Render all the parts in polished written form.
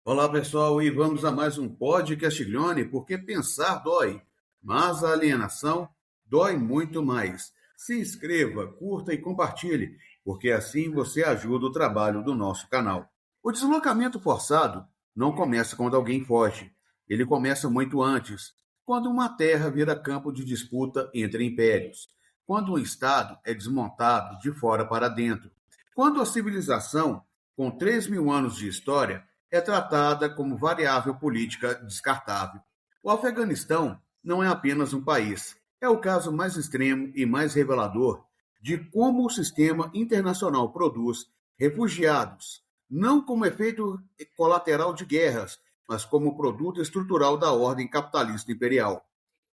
Olá, pessoal, e vamos a mais um podcast Glione, porque pensar dói, mas a alienação dói muito mais. Se inscreva, curta e compartilhe, porque assim você ajuda o trabalho do nosso canal. O deslocamento forçado não começa quando alguém foge. Ele começa muito antes, quando uma terra vira campo de disputa entre impérios, quando um estado é desmontado de fora para dentro, quando a civilização, com 3.000 anos de história, é tratada como variável política descartável. O Afeganistão não é apenas um país, é o caso mais extremo e mais revelador de como o sistema internacional produz refugiados, não como efeito colateral de guerras, mas como produto estrutural da ordem capitalista imperial.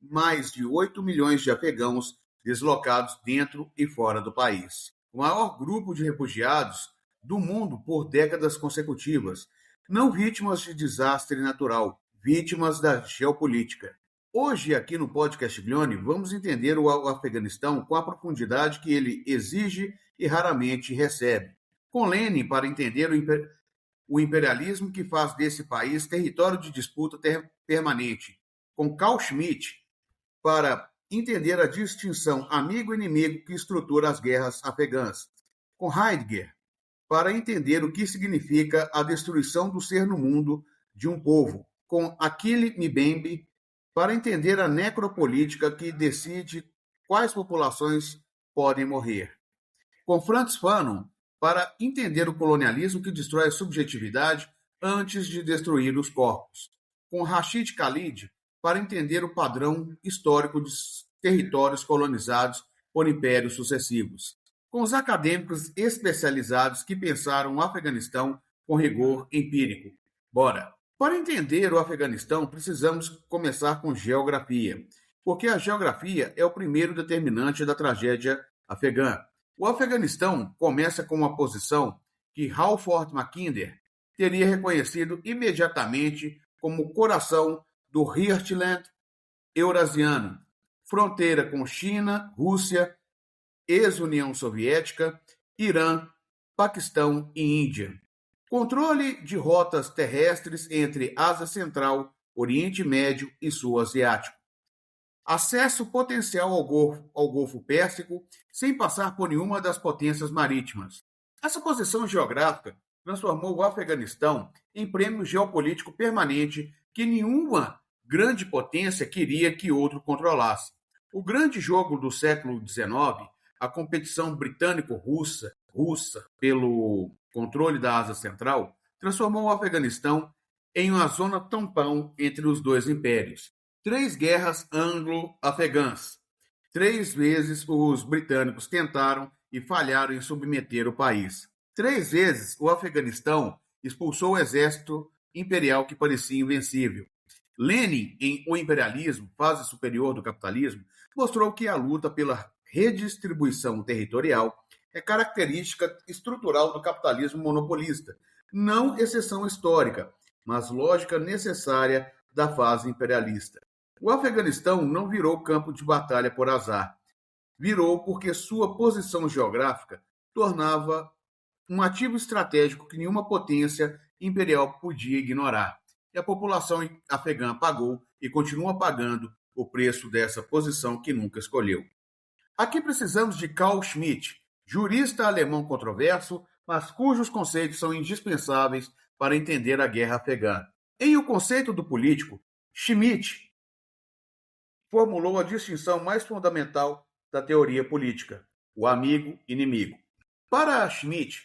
Mais de 8 milhões de afegãos deslocados dentro e fora do país. O maior grupo de refugiados do mundo por décadas consecutivas, não vítimas de desastre natural, vítimas da geopolítica. Hoje, aqui no podcast Glione, vamos entender o Afeganistão com a profundidade que ele exige e raramente recebe. Com Lenin para entender o imperialismo que faz desse país território de disputa permanente. Com Carl Schmitt para entender a distinção amigo-inimigo que estrutura as guerras afegãs. Com Heidegger para entender o que significa a destruição do ser no mundo de um povo, com Achille Mbembe, para entender a necropolítica que decide quais populações podem morrer, com Frantz Fanon, para entender o colonialismo que destrói a subjetividade antes de destruir os corpos, com Rashid Khalid, para entender o padrão histórico dos territórios colonizados por impérios sucessivos, com os acadêmicos especializados que pensaram o Afeganistão com rigor empírico. Bora! Para entender o Afeganistão, precisamos começar com geografia, porque a geografia é o primeiro determinante da tragédia afegã. O Afeganistão começa com uma posição que Halford Mackinder teria reconhecido imediatamente como o coração do Heartland eurasiano, fronteira com China, Rússia, ex-União Soviética, Irã, Paquistão e Índia. Controle de rotas terrestres entre Ásia Central, Oriente Médio e Sul Asiático. Acesso potencial ao Golfo Pérsico sem passar por nenhuma das potências marítimas. Essa posição geográfica transformou o Afeganistão em prêmio geopolítico permanente que nenhuma grande potência queria que outro controlasse. O grande jogo do século XIX, a competição britânico-russa pelo controle da Ásia Central, transformou o Afeganistão em uma zona tampão entre os dois impérios. 3 guerras anglo-afegãs. 3 vezes os britânicos tentaram e falharam em submeter o país. 3 vezes o Afeganistão expulsou o exército imperial que parecia invencível. Lenin, em O Imperialismo, Fase Superior do Capitalismo, mostrou que a luta pela redistribuição territorial é característica estrutural do capitalismo monopolista, não exceção histórica, mas lógica necessária da fase imperialista. O Afeganistão não virou campo de batalha por azar. Virou porque sua posição geográfica tornava um ativo estratégico que nenhuma potência imperial podia ignorar. E a população afegã pagou e continua pagando o preço dessa posição que nunca escolheu. Aqui precisamos de Carl Schmitt, jurista alemão controverso, mas cujos conceitos são indispensáveis para entender a guerra afegã. Em O Conceito do Político, Schmitt formulou a distinção mais fundamental da teoria política, o amigo-inimigo. Para Schmitt,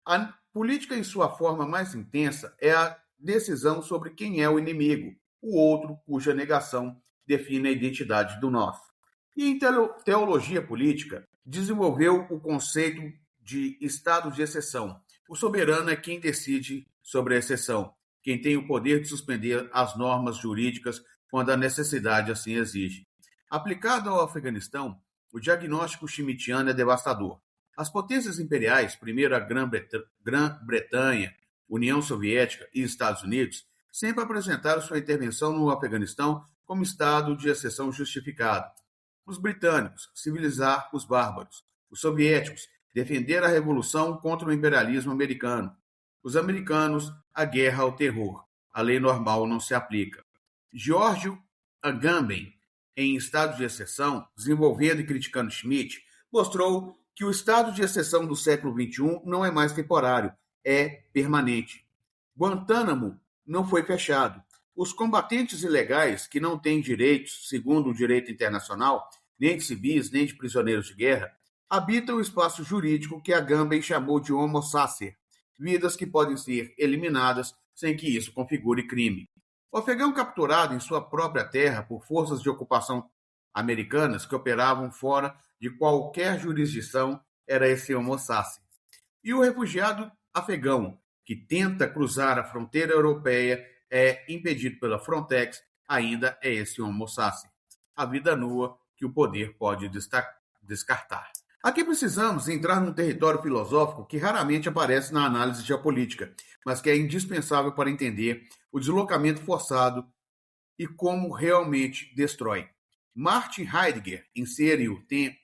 a política em sua forma mais intensa é a decisão sobre quem é o inimigo, o outro cuja negação define a identidade do nosso. E em teologia política, desenvolveu o conceito de estado de exceção. O soberano é quem decide sobre a exceção, quem tem o poder de suspender as normas jurídicas quando a necessidade assim exige. Aplicado ao Afeganistão, o diagnóstico schmittiano é devastador. As potências imperiais, primeiro a Grã-Bretanha, União Soviética e Estados Unidos, sempre apresentaram sua intervenção no Afeganistão como estado de exceção justificado. Os britânicos, civilizar os bárbaros. Os soviéticos, defender a revolução contra o imperialismo americano. Os americanos, a guerra ao terror. A lei normal não se aplica. Giorgio Agamben, em Estado de Exceção, desenvolvendo e criticando Schmitt, mostrou que o estado de exceção do século XXI não é mais temporário, é permanente. Guantánamo não foi fechado. Os combatentes ilegais, que não têm direitos, segundo o direito internacional, nem de civis, nem de prisioneiros de guerra, habitam o espaço jurídico que Agamben chamou de homo sacer, vidas que podem ser eliminadas sem que isso configure crime. O afegão capturado em sua própria terra por forças de ocupação americanas que operavam fora de qualquer jurisdição era esse homo sacer. E o refugiado afegão que tenta cruzar a fronteira europeia é impedido pela Frontex, ainda é esse homo sacer. A vida nua que o poder pode descartar. Aqui precisamos entrar num território filosófico que raramente aparece na análise geopolítica, mas que é indispensável para entender o deslocamento forçado e como realmente destrói. Martin Heidegger, em Ser e o Tempo,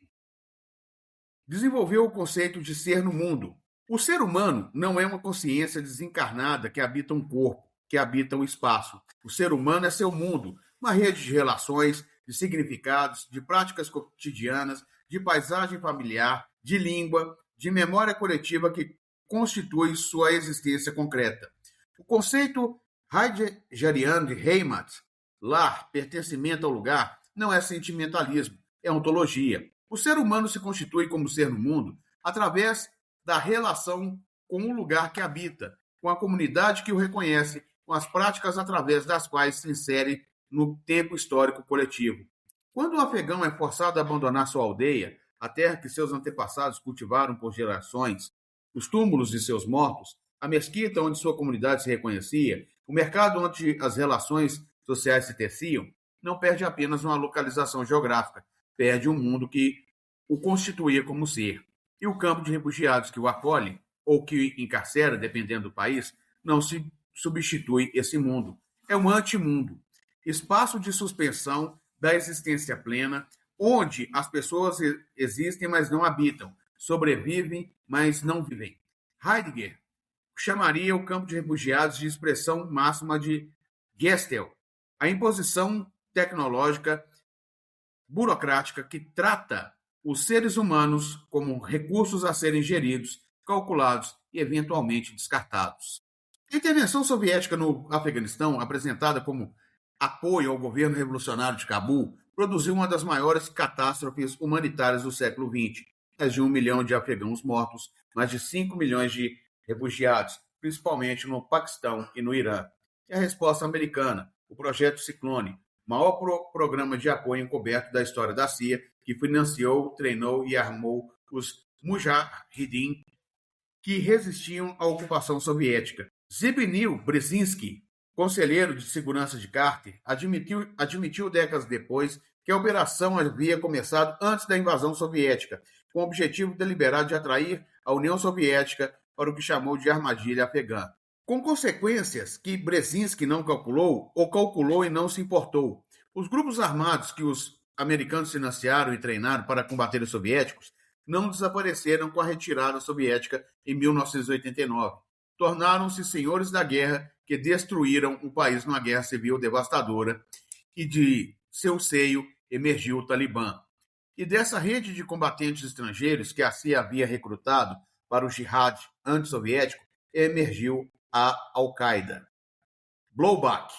desenvolveu o conceito de ser no mundo. O ser humano não é uma consciência desencarnada que habita um corpo, que habita um espaço. O ser humano é seu mundo, uma rede de relações, de significados, de práticas cotidianas, de paisagem familiar, de língua, de memória coletiva que constitui sua existência concreta. O conceito heideggeriano de Heimat, lar, pertencimento ao lugar, não é sentimentalismo, é ontologia. O ser humano se constitui como ser no mundo através da relação com o lugar que habita, com a comunidade que o reconhece, com as práticas através das quais se insere no tempo histórico coletivo. Quando o afegão é forçado a abandonar sua aldeia, a terra que seus antepassados cultivaram por gerações, os túmulos de seus mortos, a mesquita onde sua comunidade se reconhecia, o mercado onde as relações sociais se teciam, não perde apenas uma localização geográfica, perde um mundo que o constituía como ser. E o campo de refugiados que o acolhe, ou que encarcera, dependendo do país, não se substitui esse mundo. É um antimundo. Espaço de suspensão da existência plena, onde as pessoas existem, mas não habitam, sobrevivem, mas não vivem. Heidegger chamaria o campo de refugiados de expressão máxima de Gestel, a imposição tecnológica burocrática que trata os seres humanos como recursos a serem geridos, calculados e eventualmente descartados. A intervenção soviética no Afeganistão, apresentada como apoio ao governo revolucionário de Cabul, produziu uma das maiores catástrofes humanitárias do século XX. Mais de 1 milhão de afegãos mortos, mais de 5 milhões de refugiados, principalmente no Paquistão e no Irã. E a resposta americana, o Projeto Ciclone, maior programa de apoio encoberto da história da CIA, que financiou, treinou e armou os Mujahideen que resistiam à ocupação soviética. Zbigniew Brzezinski, conselheiro de segurança de Carter, admitiu décadas depois que a operação havia começado antes da invasão soviética, com o objetivo deliberado de atrair a União Soviética para o que chamou de armadilha afegã. Com consequências que Brzezinski não calculou ou calculou e não se importou. Os grupos armados que os americanos financiaram e treinaram para combater os soviéticos não desapareceram com a retirada soviética em 1989. Tornaram-se senhores da guerra que destruíram o país numa guerra civil devastadora e de seu seio emergiu o Talibã. E dessa rede de combatentes estrangeiros que a CIA havia recrutado para o jihad antissoviético, emergiu a Al-Qaeda. Blowback,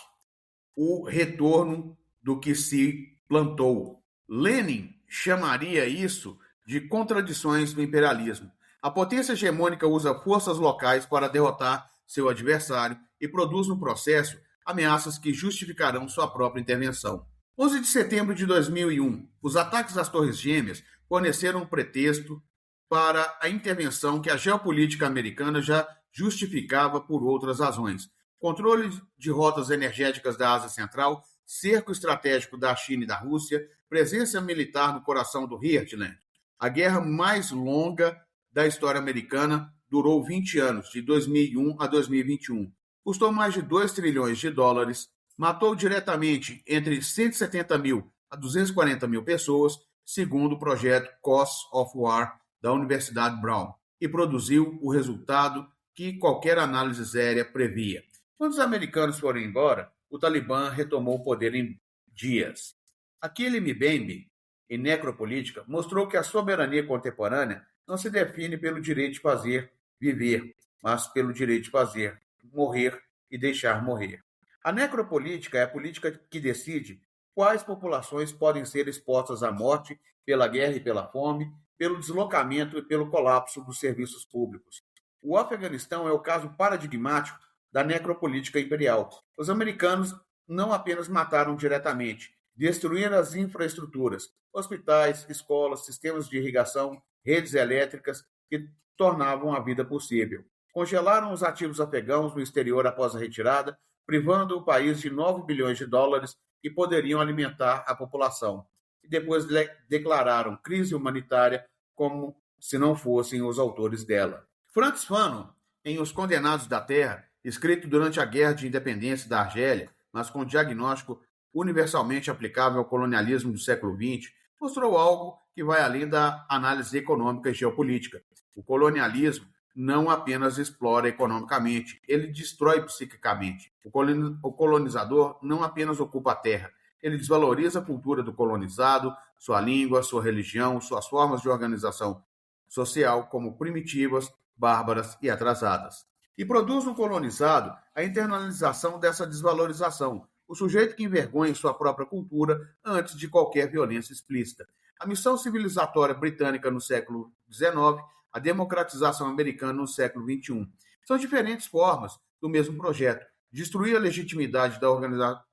o retorno do que se plantou. Lenin chamaria isso de contradições do imperialismo. A potência hegemônica usa forças locais para derrotar seu adversário e produz no processo ameaças que justificarão sua própria intervenção. 11 de setembro de 2001, os ataques às Torres Gêmeas forneceram um pretexto para a intervenção que a geopolítica americana já justificava por outras razões. Controle de rotas energéticas da Ásia Central, cerco estratégico da China e da Rússia, presença militar no coração do Heartland. A guerra mais longa da história americana durou 20 anos, de 2001 a 2021. Custou mais de 2 trilhões de dólares, matou diretamente entre 170 mil a 240 mil pessoas, segundo o projeto Costs of War da Universidade Brown, e produziu o resultado que qualquer análise séria previa. Quando os americanos foram embora, o Talibã retomou o poder em dias. Aquele Mbembe, em Necropolítica, mostrou que a soberania contemporânea não se define pelo direito de fazer viver, mas pelo direito de fazer morrer e deixar morrer. A necropolítica é a política que decide quais populações podem ser expostas à morte pela guerra e pela fome, pelo deslocamento e pelo colapso dos serviços públicos. O Afeganistão é o caso paradigmático da necropolítica imperial. Os americanos não apenas mataram diretamente, destruíram as infraestruturas, hospitais, escolas, sistemas de irrigação, redes elétricas que tornavam a vida possível. Congelaram os ativos afegãos no exterior após a retirada, privando o país de 9 bilhões de dólares que poderiam alimentar a população. E depois declararam crise humanitária como se não fossem os autores dela. Frantz Fanon, em Os Condenados da Terra, escrito durante a Guerra de Independência da Argélia, mas com diagnóstico universalmente aplicável ao colonialismo do século XX, mostrou algo que vai além da análise econômica e geopolítica. O colonialismo não apenas explora economicamente, ele destrói psiquicamente. O colonizador não apenas ocupa a terra, ele desvaloriza a cultura do colonizado, sua língua, sua religião, suas formas de organização social como primitivas, bárbaras e atrasadas. E produz no colonizado a internalização dessa desvalorização, o sujeito que envergonha sua própria cultura antes de qualquer violência explícita. A missão civilizatória britânica no século XIX, a democratização americana no século XXI. São diferentes formas do mesmo projeto: destruir a legitimidade da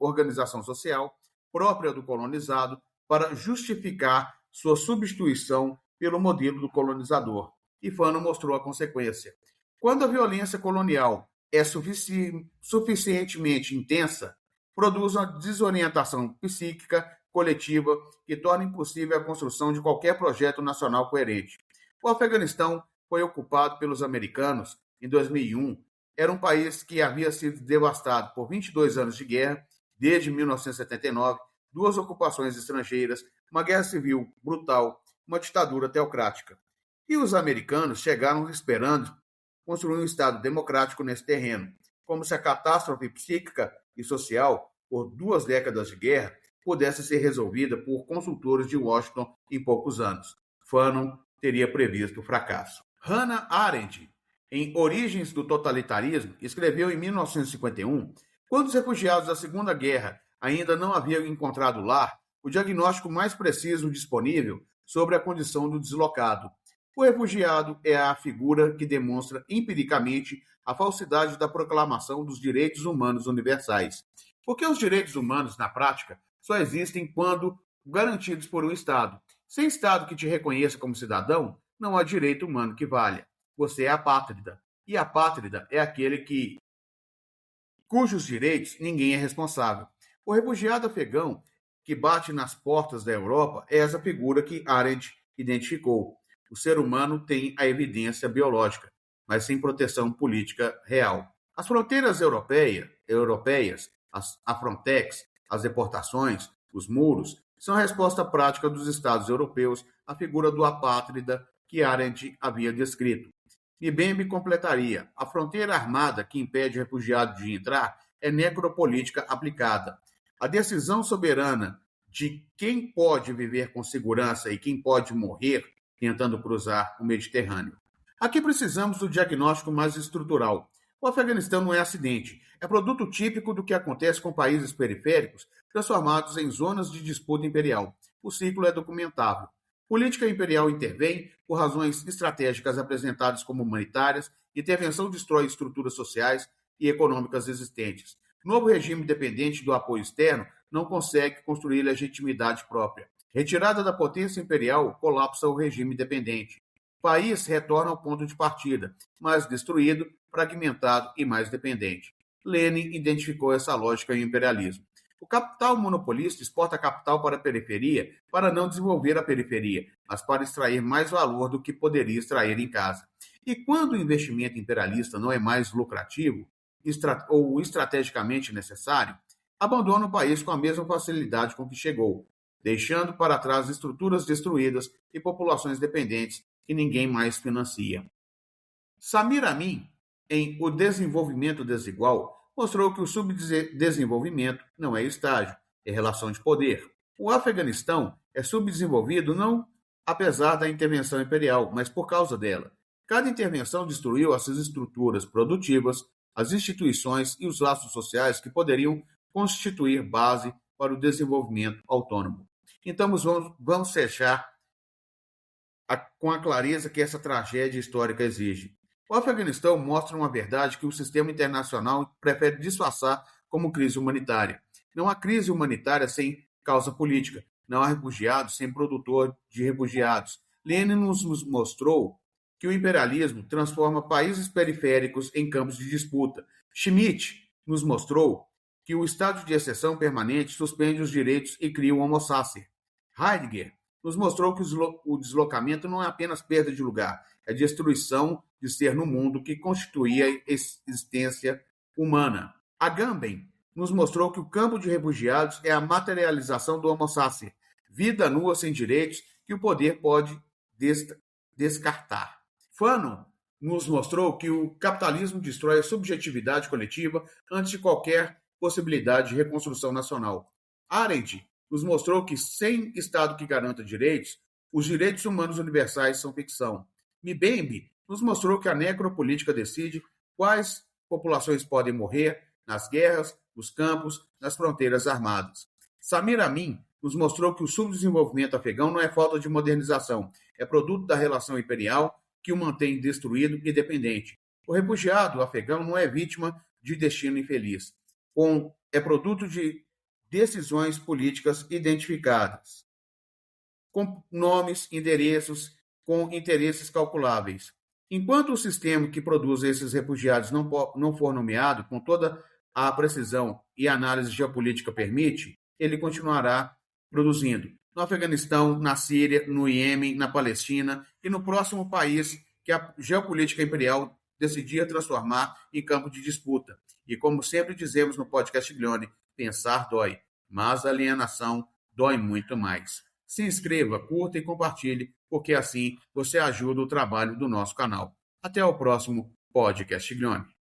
organização social própria do colonizado para justificar sua substituição pelo modelo do colonizador. E Fanon mostrou a consequência. Quando a violência colonial é suficientemente intensa, produz uma desorientação psíquica coletiva que torna impossível a construção de qualquer projeto nacional coerente. O Afeganistão foi ocupado pelos americanos em 2001. Era um país que havia sido devastado por 22 anos de guerra, desde 1979, 2 ocupações estrangeiras, uma guerra civil brutal, uma ditadura teocrática. E os americanos chegaram esperando construir um Estado democrático nesse terreno, como se a catástrofe psíquica e social, por 2 décadas de guerra, pudesse ser resolvida por consultores de Washington em poucos anos. Fanon teria previsto o fracasso. Hannah Arendt, em Origens do Totalitarismo, escreveu em 1951, quando os refugiados da Segunda Guerra ainda não haviam encontrado lar, o diagnóstico mais preciso disponível sobre a condição do deslocado. O refugiado é a figura que demonstra empiricamente a falsidade da proclamação dos direitos humanos universais. Porque os direitos humanos, na prática, só existem quando garantidos por um Estado. Sem Estado que te reconheça como cidadão, não há direito humano que valha. Você é apátrida. E apátrida é aquele cujos direitos ninguém é responsável. O refugiado afegão que bate nas portas da Europa é essa figura que Arendt identificou. O ser humano tem a evidência biológica, mas sem proteção política real. As fronteiras europeias, a Frontex, as deportações, os muros, são a resposta prática dos Estados europeus à figura do apátrida que Arendt havia descrito. Mbembe completaria: a fronteira armada que impede o refugiado de entrar é necropolítica aplicada. A decisão soberana de quem pode viver com segurança e quem pode morrer tentando cruzar o Mediterrâneo. Aqui precisamos do diagnóstico mais estrutural. O Afeganistão não é acidente, é produto típico do que acontece com países periféricos transformados em zonas de disputa imperial. O ciclo é documentável. Política imperial intervém por razões estratégicas apresentadas como humanitárias, intervenção destrói estruturas sociais e econômicas existentes. Novo regime dependente do apoio externo não consegue construir legitimidade própria. Retirada da potência imperial, colapsa o regime dependente. O país retorna ao ponto de partida, mais destruído, fragmentado e mais dependente. Lenin identificou essa lógica em imperialismo. O capital monopolista exporta capital para a periferia para não desenvolver a periferia, mas para extrair mais valor do que poderia extrair em casa. E quando o investimento imperialista não é mais lucrativo ou estrategicamente necessário, abandona o país com a mesma facilidade com que chegou, deixando para trás estruturas destruídas e populações dependentes que ninguém mais financia. Samir Amin, em O Desenvolvimento Desigual, mostrou que o subdesenvolvimento não é estágio, é relação de poder. O Afeganistão é subdesenvolvido não apesar da intervenção imperial, mas por causa dela. Cada intervenção destruiu as suas estruturas produtivas, as instituições e os laços sociais que poderiam constituir base para o desenvolvimento autônomo. Então, vamos fechar com a clareza que essa tragédia histórica exige. O Afeganistão mostra uma verdade que o sistema internacional prefere disfarçar como crise humanitária. Não há crise humanitária sem causa política. Não há refugiados sem produtor de refugiados. Lenin nos mostrou que o imperialismo transforma países periféricos em campos de disputa. Schmitt nos mostrou que o estado de exceção permanente suspende os direitos e cria o Homo sacer. Heidegger nos mostrou que o deslocamento não é apenas perda de lugar, é destruição de ser no mundo que constituía a existência humana. Agamben nos mostrou que o campo de refugiados é a materialização do Homo sacer, vida nua sem direitos que o poder pode descartar. Fanon nos mostrou que o capitalismo destrói a subjetividade coletiva antes de qualquer possibilidade de reconstrução nacional. Arendt nos mostrou que, sem Estado que garanta direitos, os direitos humanos universais são ficção. Mbembe nos mostrou que a necropolítica decide quais populações podem morrer nas guerras, nos campos, nas fronteiras armadas. Samir Amin nos mostrou que o subdesenvolvimento afegão não é falta de modernização, é produto da relação imperial que o mantém destruído e dependente. O refugiado afegão não é vítima de destino infeliz, é produto de decisões políticas identificadas, com nomes, endereços, com interesses calculáveis. Enquanto o sistema que produz esses refugiados não for nomeado com toda a precisão e análise geopolítica permite, ele continuará produzindo. No Afeganistão, na Síria, no Iêmen, na Palestina e no próximo país que a geopolítica imperial decidia transformar em campo de disputa. E como sempre dizemos no podcast Glione, pensar dói, mas a alienação dói muito mais. Se inscreva, curta e compartilhe, porque assim você ajuda o trabalho do nosso canal. Até o próximo podcast Glione.